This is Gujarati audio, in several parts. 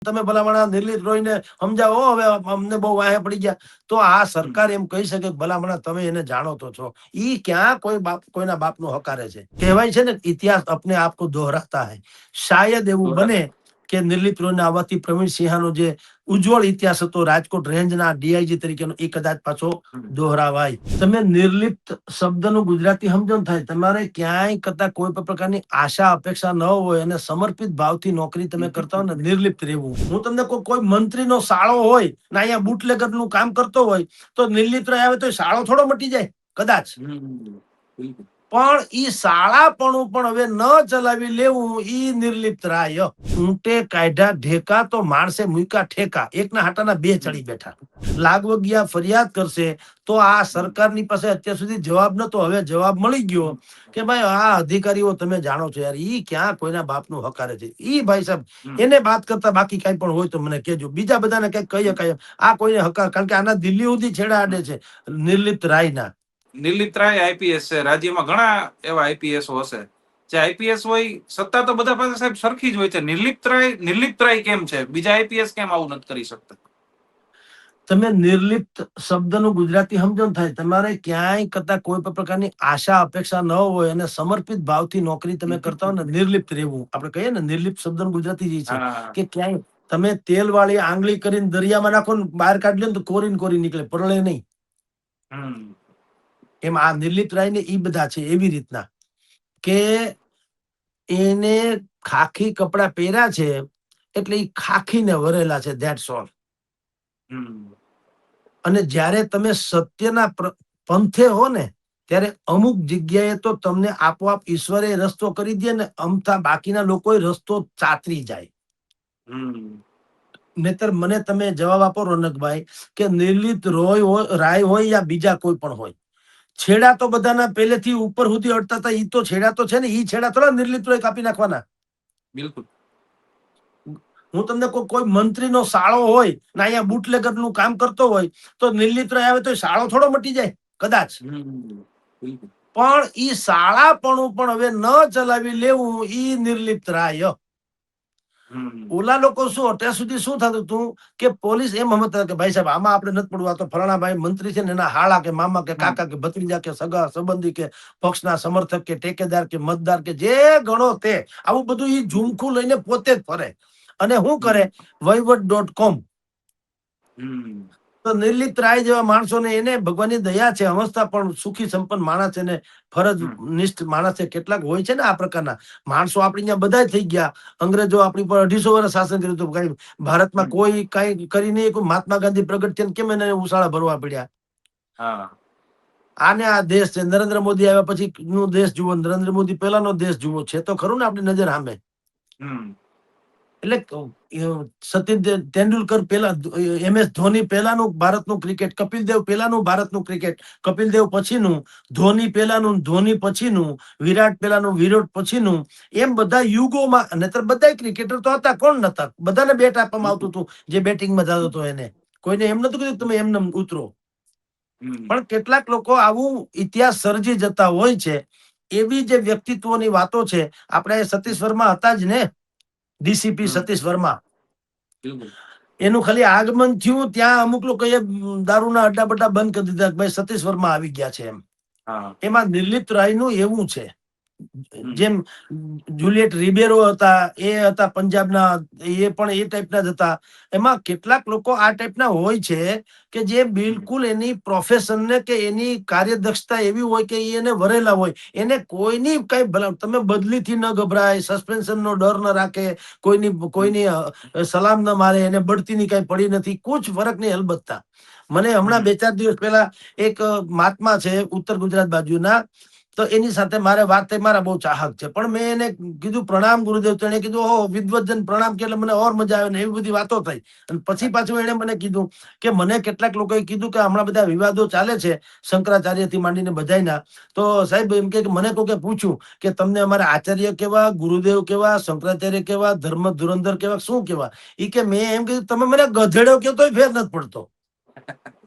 તમે ભલામણા નિર્લિત રોઈને સમજાવો, હવે અમને બહુ વાહે પડી ગયા. તો આ સરકાર એમ કહી શકે ભલામણા તમે એને જાણો તો છો, ઈ ક્યાં કોઈ બાપ કોઈના બાપનો હકારે છે. કહેવાય છે ને, ઇતિહાસ અપને આપ કો દોહરાતા હૈ. શાયદ એવું બને કે નિર્લિત રોઈને આવવાથી પ્રવીણ સિંહાનો જે ઉજ્જવળ ઇતિહાસ હતો રાજકોટ રેન્જના ડીઆઈજી તરીકેનો, એ કદાચ પાછો દોહરાવાય. તમે નિર્લિપ્ત શબ્દનું ગુજરાતી સમજો ને થાય, તમારે ક્યાંય કરતા કોઈ પણ પ્રકારની આશા અપેક્ષા ન હોય અને સમર્પિત ભાવથી નોકરી તમે કરતા હોય ને, નિર્લિપ્ત રહેવું. હું તમને કોઈ મંત્રીનો સાળો હોય ને અહીંયા બુટલેગર નું કામ કરતો હોય તો નિર્લિપ્ત આવે તો શાળો થોડો મટી જાય કદાચ. પણ ઈ શાળાપણું પણ હવે ન ચલાવી લેવું, ઈ નિર્લિપ્ત રાય. ઊંટે કાઢ્યા ઢેકા તો માણસે મૂક્યા ઠેકા. એકના હાટાના બે ચડી બેઠા. લાગવગિયા ફરિયાદ કરશે તો આ સરકારની પાસે અત્યાર સુધી જવાબ નતો, હવે જવાબ મળી ગયો કે ભાઈ આ અધિકારીઓ તમે જાણો છો યાર, ઈ ક્યાં કોઈના બાપનું હકારે છે. ઈ ભાઈ સાહેબ એને વાત કરતા બાકી કઈ પણ હોય તો મને કહેજો. બીજા બધાને કઈ કહી શકાય આ કોઈને હકાર, કારણ કે આના દિલ્હી સુધી છેડા આડે છે નિર્લિપ્ત રાયના. નિર્લિપ્ત રાય આઈપીએસ છે. રાજ્યમાં ઘણા એવા આઈપીએસો હશે જે આઈપીએસ હોય, સત્તા તો બધા પાસે સાહેબ સરખી જ હોય છે. નિર્લિપ્ત રાય કેમ છે? બીજા આઈપીએસ કેમ આવું નથી કરી શકતા? તમે નિર્લિપ્ત શબ્દનું ગુજરાતી સમજો ને થાય, તમારે ક્યાંય કરતા કોઈ પણ પ્રકારની આશા અપેક્ષા ન હોય અને સમર્પિત ભાવથી નોકરી તમે કરતા હોય ને, નિર્લિપ્ત રહેવું. આપણે કહીએ ને નિર્લિપ્ત શબ્દનું ગુજરાતી જે છે કે ક્યાંય તમે તેલ વાળી આંગળી કરીને દરિયામાં નાખો ને બહાર કાઢી લો તો કોરી કોરી નીકળે, પરળે નહીં. એમ આ નિર્લિપ્ત રાય ને ઈ બધા છે એવી રીતના કે એને ખાખી કપડા પહેર્યા છે એટલે ઈ ખાખીને વરેલા છે, ધેટ્સ ઓલ. અને જ્યારે તમે સત્યના પંથે હો ને ત્યારે અમુક જગ્યાએ તો તમને આપોઆપ ઈશ્વરે રસ્તો કરી દે ને, અમથા બાકીના લોકો રસ્તો ચાતરી જાય. નહીતર મને તમે જવાબ આપો રોનકભાઈ કે નિર્લિપ્ત રાય હોય યા બીજા કોઈ પણ હોય, છેડા તો બધાના પહેલેથી ઉપર સુધી અડતા હતા. ઈ તો છેડા તો છે ને, ઈ છેડા થોડા નિર્લિપ્ત રોય કાપી નાખવાના. બિલકુલ. હું તમને કોઈ મંત્રીનો સાળો હોય ને અહીંયા બુટલેગર નું કામ કરતો હોય તો નિર્લિપ્ત આવે તો શાળો થોડો મટી જાય કદાચ. પણ ઈ શાળાપણું પણ હવે ન ચલાવી લેવું, ઈ નિર્લિપ્ત રાય. ઓલા લોકો શું અત્યાર સુધી શું થતું હતું કે પોલીસ એમ સમજતા કે ભાઈ સાહેબ આમાં આપણે નથી પડવું, આ તો ફલાણા ભાઈ મંત્રી છે ને એના હાળા કે મામા કે કાકા કે ભત્રીજા કે સગા સંબંધી કે પક્ષના સમર્થક કે ટેકેદાર કે મતદાર કે જે ગણો તે, આવું બધું ઈ ઝુમખું લઈને પોતે જ ફરે. અને શું કરે? વહીવટ.com. તો નિર્લિપ્ત રાય જેવા માણસોને એને ભગવાનની દયા છે, સમજતા પણ સુખી સંપન્ન માણસ છે ને ફરજ નિષ્ઠ માણસ છે. કેટલાક હોય છે ને આ પ્રકારના માણસો. આપણી ત્યાં બધા થઈ ગયા. અંગ્રેજો આપણી પર 250 વર્ષ શાસન કર્યું હતું, ભારતમાં કોઈ કઈ કરી નહીં. મહાત્મા ગાંધી પ્રગટ થયા કેમ એને ઉશાળા ભરવા પડ્યા? આને આ દેશ છે. નરેન્દ્ર મોદી આવ્યા પછી નો દેશ જુઓ, નરેન્દ્ર મોદી પહેલાનો દેશ જુઓ, છે તો ખરું ને આપણી નજર સામે. એટલે સચિન તેંડુલકર પહેલા, MS ધોની પહેલાનું ભારતનું ક્રિકેટ, કપિલ દેવ પહેલાનું ભારતનું ક્રિકેટ, કપિલ દેવ પછીનું, ધોની પહેલાનું, ધોની પછીનું, વિરાટ પહેલાનું, વિરાટ પછીનું, એમ બધા યુગોમાં. નહીતર બધા ક્રિકેટર તો હતા, કોણ નતા? બધાને બેટ આપવામાં આવતું હતું જે બેટિંગમાં જતો હતો એને. કોઈને એમ નતું કીધું તમે એમને ઉતરો. પણ કેટલાક લોકો આવું ઇતિહાસ સર્જી જતા હોય છે. એવી જે વ્યક્તિત્વની વાતો છે. આપણે સતીશ વર્મા હતા જ ને, ડીસીપી સતીશ વર્મા. એનું ખાલી આગમન થયું ત્યાં અમુક લોકોએ દારૂના અડ્ડા બડ્ડા બંધ કરી દીધા, ભાઈ સતીશ વર્મા આવી ગયા છે એમ. એમાં નિર્લિપ્ત રાયનું એવું છે. જેમ જુલિયટ રિબેરો હતા, એ હતા પંજાબના, એ પણ એ ટાઈપના જ હતા. એમાં કેટલાક લોકો આ ટાઈપના હોય છે કે જે બિલકુલ એની પ્રોફેશનને કે એની કાર્યદક્ષતા એવી હોય કે એને વરેલા હોય. એને કોઈની કઈ તમે બદલીથી ન ગભરાય, સસ્પેન્શનનો ડર ન રાખે, કોઈની સલામ ન મારે, એને બઢતીની કઈ પડી નથી, કુછ ફરક નહીં અલબત્તા. મને હમણાં 2-4 દિવસ પહેલા એક મહાત્મા છે ઉત્તર ગુજરાત બાજુના, તો એની સાથે મારે વાત થઈ. મારા બહુ ચાહક છે, પણ મેં એને કીધું પ્રણામ ગુરુદેવ. તો એને કીધું ઓહો વિદ્વજન પ્રણામ કે, એટલે મને ઓર મજા આવે ને, એવી બધી વાતો થઈ. અને પછી પાછું એને મને કીધું કે મને કેટલાક લોકોએ કીધું કે હમણાં બધા વિવાદો ચાલે છે શંકરાચાર્યથી માંડીને બધાયના, તો સાહેબ એમ કે મને કોકે પૂછ્યું કે તમને અમારા આચાર્ય કેવા, ગુરુદેવ કેવા, શંકરાચાર્ય કેવા, ધર્મ ધુરંધર કેવા, શું કેવા? ઈ કે મેં એમ કીધું તમે મને ગધેડો કહો તોય ફેર નથી પડતો.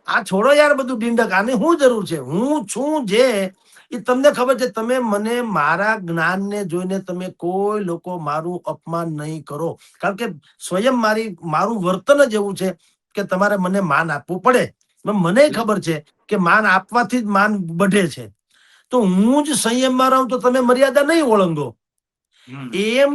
આ છોડો યાર બધું ડીંડક, આની શું જરૂર છે? હું છું જે એ તમને ખબર છે, તમે મને મારા જ્ઞાનને જોઈને તમે કોઈ લોકો મારું અપમાન નહીં કરો, કારણ કે સ્વયં મારું વર્તન જ એવું છે કે તમારે મને માન આપવું પડે. મને ખબર છે કે માન આપવાથી જ માન બઢે છે. તો હું જ સંયમમાં રહું તો તમે મર્યાદા નહીં ઓળંગો. એમ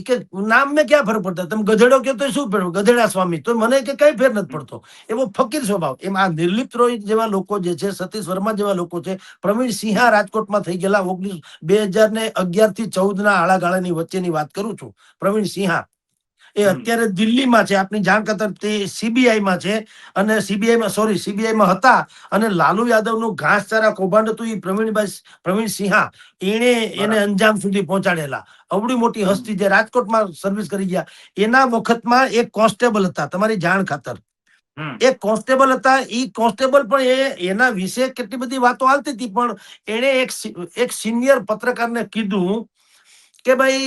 કે નામ મેં ક્યાં ફરક પડતા, તમે ગધેડો કહો તો શું પડ્યું, ગધેડા સ્વામી, તો મને કે કઈ ફેર નથી પડતો. એવો ફકીર સ્વભાવ. એમ આ નિર્લિપ્ત રોહિત જેવા લોકો જે છે, સતીશ વર્મા જેવા લોકો છે, પ્રવીણ સિંહા રાજકોટમાં થઈ ગયેલા 2011 થી 14 ના આળાગાળાની વચ્ચેની વાત કરું છું. પ્રવીણ સિંહા એ અત્યારે દિલ્હીમાં છે, આપની જાણ કરતા તે સીબીઆઈમાં છે, અને સીબીઆઈમાં હતા, અને લાલુ યાદવનું ઘાસચારા કૌભાંડ હતું, એ પ્રવીણ સિંહા એને અંજામ સુધી પહોંચાડેલા. અવડી મોટી હસ્તી જે રાજકોટમાં સર્વિસ કરી ગયા, એના વખતમાં એક કોન્સ્ટેબલ હતા, તમારી જાણ ખાતર એક કોન્સ્ટેબલ હતા. એ કોન્સ્ટેબલ પણ એના વિશે કેટલી બધી વાતો હાલતી હતી, પણ એને એક સિનિયર પત્રકારને કીધું કે ભાઈ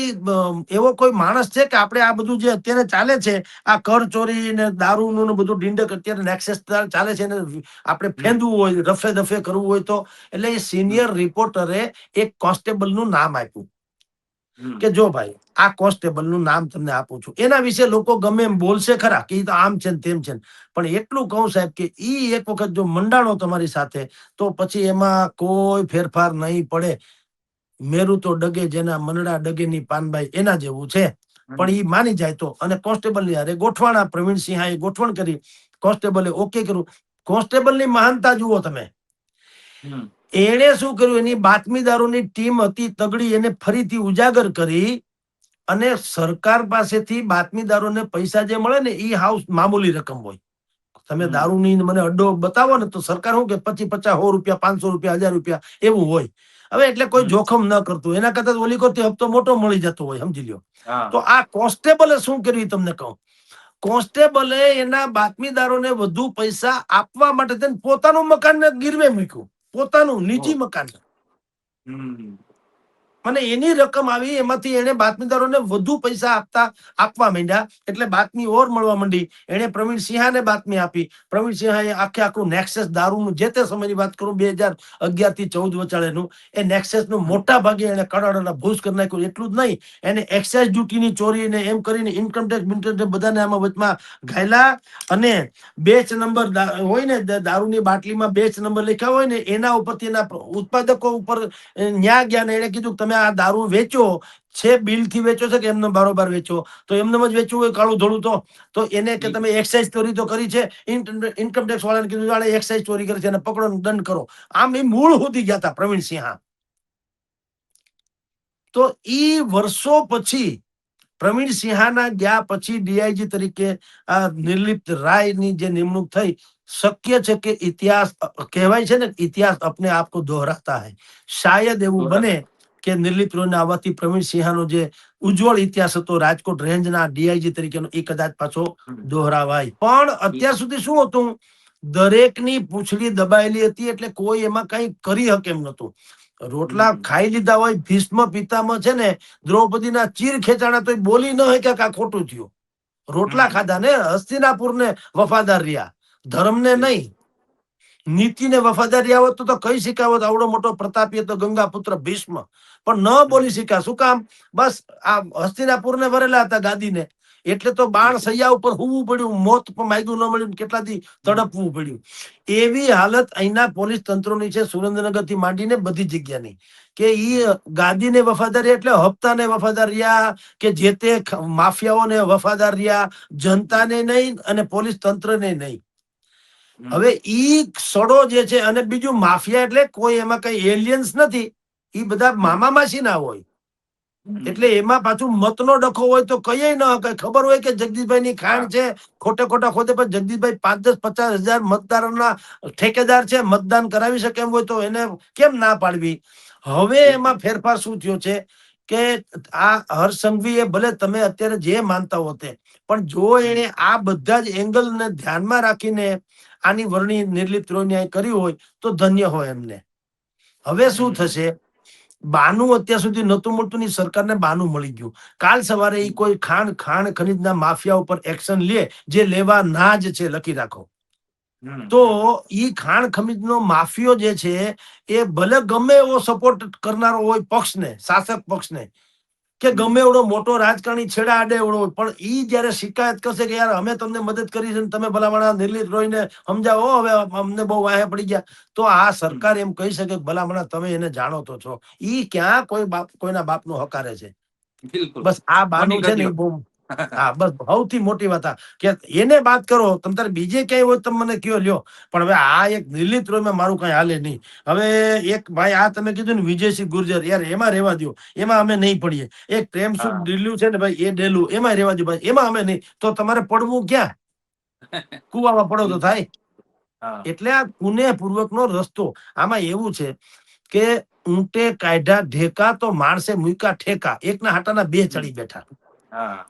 એવો કોઈ માણસ છે કે આપણે આ બધું જે અત્યારે ચાલે છે, આ કર ચોરી ને દારૂનું ને બધું ડીંડક અત્યારે નેક્સેસ ચાલે છે, ને આપણે ફેંદવું હોય, રફે દફે કરવું હોય તો, એટલે એ સિનિયર રિપોર્ટરે એક કોન્સ્ટેબલ નું નામ આપ્યું કે જો ભાઈ આ કોન્સ્ટેબલ નું નામ તમને આપું છું. એના વિશે લોકો ગમે એમ બોલશે ખરા કે તો આમ છે ને તેમ છે, પણ એટલું કહું સાહેબ કે ઈ એક વખત જો મંડાણો તમારી સાથે, તો પછી એમાં કોઈ ફેરફાર નહીં પડે. મેરું તો ડગે જેના મનડા ડગે ની પાનબાઈ, એના જેવું છે. પણ ઈ માની જાય તો, અને કોન્સ્ટેબલ ની હારે ગોઠવાણા, પ્રવીણ સિંહાએ ગોઠવણ કરી, કોન્સ્ટેબલે ઓકે કર્યું. કોન્સ્ટેબલ ની મહાનતા જુઓ તમે. એણે શું કર્યું, એની બાતમીદારોની ટીમ હતી તગડી, એને ફરીથી ઉજાગર કરી, અને સરકાર પાસેથી બાતમીદારોને પૈસા જે મળે ને, એ હાવ મામૂલી રકમ હોય. તમે દારૂની મને અડ્ડો બતાવો ને, તો સરકાર શું કે 25, 50, 100 રૂપિયા, 500 રૂપિયા, 1000 રૂપિયા એવું હોય. હવે એટલે કોઈ જોખમ ન કરતું, એના કરતા ઓલી કરતી હપ્તો મોટો મળી જતો હોય, સમજી લ્યો. તો આ કોન્સ્ટેબલે શું કર્યું તમને કહું. કોન્સ્ટેબલે એના બાતમીદારોને વધુ પૈસા આપવા માટે પોતાનું મકાન ગીરવે મૂક્યું, પોતાનું નિજી મકાન. અને એની રકમ આવી, એમાંથી એને બાતમીદારોને વધુ પૈસા આપવા માંડ્યા, એટલે બાતમી ઓર મળવા માંડી. એને પ્રવીણ સિંહાને બાતમી આપી. પ્રવીણ સિંહાએ આખું નેક્સેસ દારૂનું, જે તે સમયની વાત કરું 2011 થી 14 વચાળેનું, એ નેક્સેસ નું મોટા ભાગે એને કરોડોના ભૂસ કરી નાખ્યું. એટલું જ નહીં, એને એક્સાઇઝ ડ્યુટીની ચોરીને એમ કરીને ઇન્કમટેક્સ બધાને આમાં વચમાં ઘાયલા. અને બેચ નંબર હોય ને, દારૂની બાટલીમાં બેચ નંબર લખ્યા હોય ને, એના ઉપરથી એના ઉત્પાદકો ઉપર ન્યા ગયા ને એને કીધું તમે આ દારૂ વેચો છે, બિલ થી વેચો છે કે એમને બારોબાર વેચો, તો એમને જ વેચવું હોય કાળું ધોળું, તો એને કે તમે એક્સાઇઝ ચોરી તો કરી છે. ઇન્કમટેક્સ વાળાને કીધું એક્સાઇઝ ચોરી કરી છે, અને પકડો, દંડ કરો. આમ એ મૂળ સુધી ગયા હતા પ્રવીણ સિંહા. તો ઈ વર્ષો પછી પ્રવીણ સિંહાના ગયા પછી ડીઆઈજી તરીકે આ નિર્લિપ્ત રાયની જે નિમણૂક થઈ, શક્ય છે કે ઇતિહાસ કહેવાય છે ને, ઇતિહાસ अपने आप को दोहराता है. શાયદ એવું બને કે નિર્લિપ્ત રોયના આવવાથી પ્રવીણ સિંહાનો જે ઉજ્જવળ ઇતિહાસ હતો રાજકોટ રેન્જના ડીઆઈજી તરીકેનો, એ કદાચ પાછો દોહરાવાય. પણ અત્યાર સુધી શું હતું, દરેકની પૂંછડી દબાયેલી હતી, એટલે કોઈ એમાં કઈ કરી શકે એમ નતું. રોટલા ખાઈ લીધા હોય, ભીષ્મ પિતામહ છે ને, દ્રૌપદીના ચીર ખેંચાણા તો બોલી ન હોય કે આ ખોટું થયું. રોટલા ખાધા ને, હસ્તિનાપુર ને વફાદાર રહ્યા, ધર્મને નહીં. નીતિને વફાદાર રહ્યા હોત તો કહી શીખાવત આવડો મોટો પ્રતાપી હતો ગંગાપુત્ર ભીષ્મ, પણ ન બોલી શીખ્યા. શું કામ? બસ આ હસ્તિનાપુરને વરેલા હતા ગાદીને, એટલે તો બાણ સૈયા ઉપર હોવું પડ્યું, મોત પણ માયગું ન મળ્યું, કેટલાથી તડપવું પડ્યું. એવી હાલત અહીંના પોલીસ તંત્રોની છે, સુરેન્દ્રનગર થી માંડીને બધી જગ્યાની, કે ઈ ગાદીને વફાદાર એટલે હપ્તાને વફાદાર રહ્યા, કે જે તે માફિયાઓને વફાદાર રહ્યા, જનતાને નહીં અને પોલીસ તંત્રને નહીં. હવે ઈ સડો જે છે, અને બીજું માફિયા એટલે કોઈ એમાં કઈ એલિયન્સ નથી, ઈ બધા મામા માસી ના હોય. એટલે એમાં પાછું મતનો ડખો હોય તો કઈ ન ખબર હોય કે જગદીશભાઈ ની ખાણ છે, ખોટે ખોટા ખોદે, પણ જગદીશભાઈ 5, 10, 50 હજાર મતદારોના ઠેકેદાર છે, મતદાન કરાવી શકે એમ હોય તો એને કેમ ના પાડવી. હવે એમાં ફેરફાર શું થયો છે કે આ હર્ષ સંઘવીએ ભલે તમે અત્યારે જે માનતા હો તે, પણ જો એને આ બધા જ એંગલને ધ્યાનમાં રાખીને આની વરણી નિર્લિપ્ત રોયની કરી હોય તો ધન્ય હોય એમને. હવે શું થશે, બાનું અત્યાર સુધી નતું મળતું ની, સરકારને બાનું મળી ગયું. કાલ સવારે એ કોઈ ખાણ ખનીજના માફિયા ઉપર એક્શન લે, જે લેવા ના જ છે, લખી રાખો. હમ. તો ઈ ખાણ ખનીજનો માફિયો જે છે એ ભલે ગમે એવો સપોર્ટ કરનારો હોય પક્ષને, શાસક પક્ષને, કે ગમે એવડો મોટો રાજકારણી છેડા આડે એવડો હોય, પણ ઈ જયારે શિકાયત કરશે કે યાર અમે તમને મદદ કરી છે ને તમે ભલામણા નિર્લિત રોઈને સમજાવો હવે અમને બહુ વાહે પડી ગયા, તો આ સરકાર એમ કહી શકે કે ભલામણા તમે એને જાણો તો છો. ઈ ક્યાં કોઈ બાપ કોઈના બાપનું હકારે છે. બિલકુલ. બસ આ કોની બાનું છે ને ગજ્યો? ઈ બહુ, હા બસ સૌથી મોટી વાત આ કે એને વાત કરો. તમ તારે બીજે ક્યાંય હોય તમે મને કયો લ્યો, પણ હવે આ એક નિર્લિત રોયમાં મારું કઈ હાલે નહીં. હવે એક ભાઈ આ તમે કીધું ને વિજયસિંહ ગુર્જર, યાર એમાં રહેવા દો, એમાં અમે નહીં પડીએ. એક પ્રેમસુખ હા. દિલ્હી છે ને ભાઈ એ ડેલું, એમાં રહેવા દો ભાઈ, એમાં અમે નહીં. તો તમારે પડવું ક્યાં? કુવામાં પડો તો થાય. હા. એટલે આ પુણ્યપૂર્વકનો રસ્તો. આમાં એવું છે કે ઊંટે કાઢ્યા ઢેકા તો માણસે મૂક્યા ઠેકા, એકના હાટાના બે ચડી બેઠા. હા.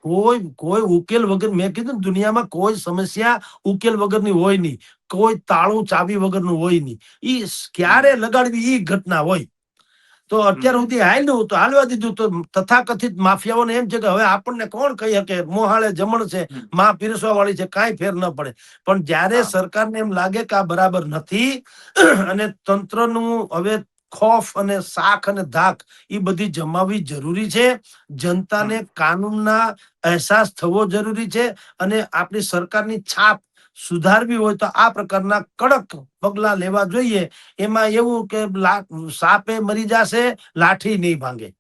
કોઈ ઉકેલ વગર, મેં કીધું ને, દુનિયામાં કોઈ સમસ્યા ઉકેલ વગરની હોય નહીં, કોઈ તાળું ચાવી વગરનું હોય નહીં. ઈ ક્યારે લગાડવી ઈ ઘટના હોય. તો અત્યાર સુધી હાલ્યું તો હાલવા દીધું. તો તથાકથિત માફિયાઓને એમ છે કે હવે આપણને કોણ કહી શકે, મોહાળે જમણ છે, માં પીરસવા વાળી છે, કાંઈ ફેર ન પડે. પણ જ્યારે હા. સરકારને એમ લાગે કે આ બરાબર નથી અને તંત્રનું હવે ખોફ અને શાખ અને ધાક એ બધી જમાવવી જરૂરી છે, જનતાને કાનૂનના અહેસાસ થવો જરૂરી છે, અને આપણી સરકારની છાપ સુધારવી હોય તો આ પ્રકારના કડક પગલા લેવા જોઈએ. એમાં એવું કે સાપે મરી જશે, લાઠી નહીં ભાંગે.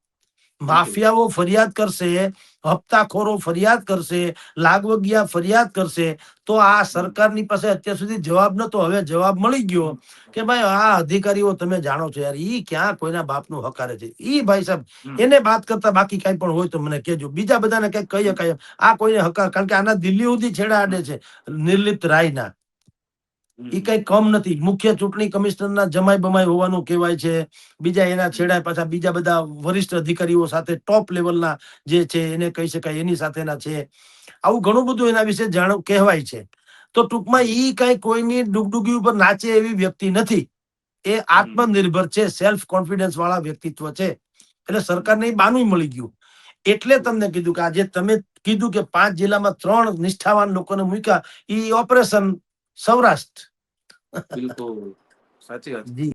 માફિયાઓ ફરિયાદ કરશે, હપ્તાખોરો ફરિયાદ કરશે, લાગવગિયા ફરિયાદ કરશે, તો આ સરકારની પાસે અત્યાર સુધી જવાબ નતો, હવે જવાબ મળી ગયો કે ભાઈ આ અધિકારીઓ તમે જાણો છો યાર, ઈ ક્યાં કોઈના બાપનું હકારે છે. ઈ ભાઈ સાહેબ એને વાત કરતા બાકી કઈ પણ હોય તો મને કહેજો. બીજા બધાને કઈ કહી શકાય આ કોઈને હકાર, કારણ કે આના દિલ્હી સુધી છેડા આડે છે નિર્લિપ્ત રાયના. ઈ કઈ કમ નથી. મુખ્ય ચૂંટણી કમિશનરના જમાઈ બમાઈ હોવાનું કહેવાય છે. બીજા એના છેડા પાછા બીજા બધા વરિષ્ઠ અધિકારીઓ સાથે ટોપ લેવલના જે છે એને કહી શકાય એની સાથેના છે. આવું ઘણું બધું એના વિશે જાણ કહેવાય છે. તો ટૂંકમાં ઈ કઈ કોઈની ડુગડુગી ઉપર નાચે એવી વ્યક્તિ નથી. એ આત્મનિર્ભર છે, સેલ્ફ કોન્ફિડન્સ વાળા વ્યક્તિત્વ છે. એટલે સરકારને ઈ બાનું મળી ગયું. એટલે તમને કીધું કે આજે તમે કીધું કે 5 જિલ્લામાં 3 નિષ્ઠાવાન લોકોને મૂક્યા, ઈ ઓપરેશન સૌરાષ્ટ્ર. બિલકુલ સાચી વાત. જી.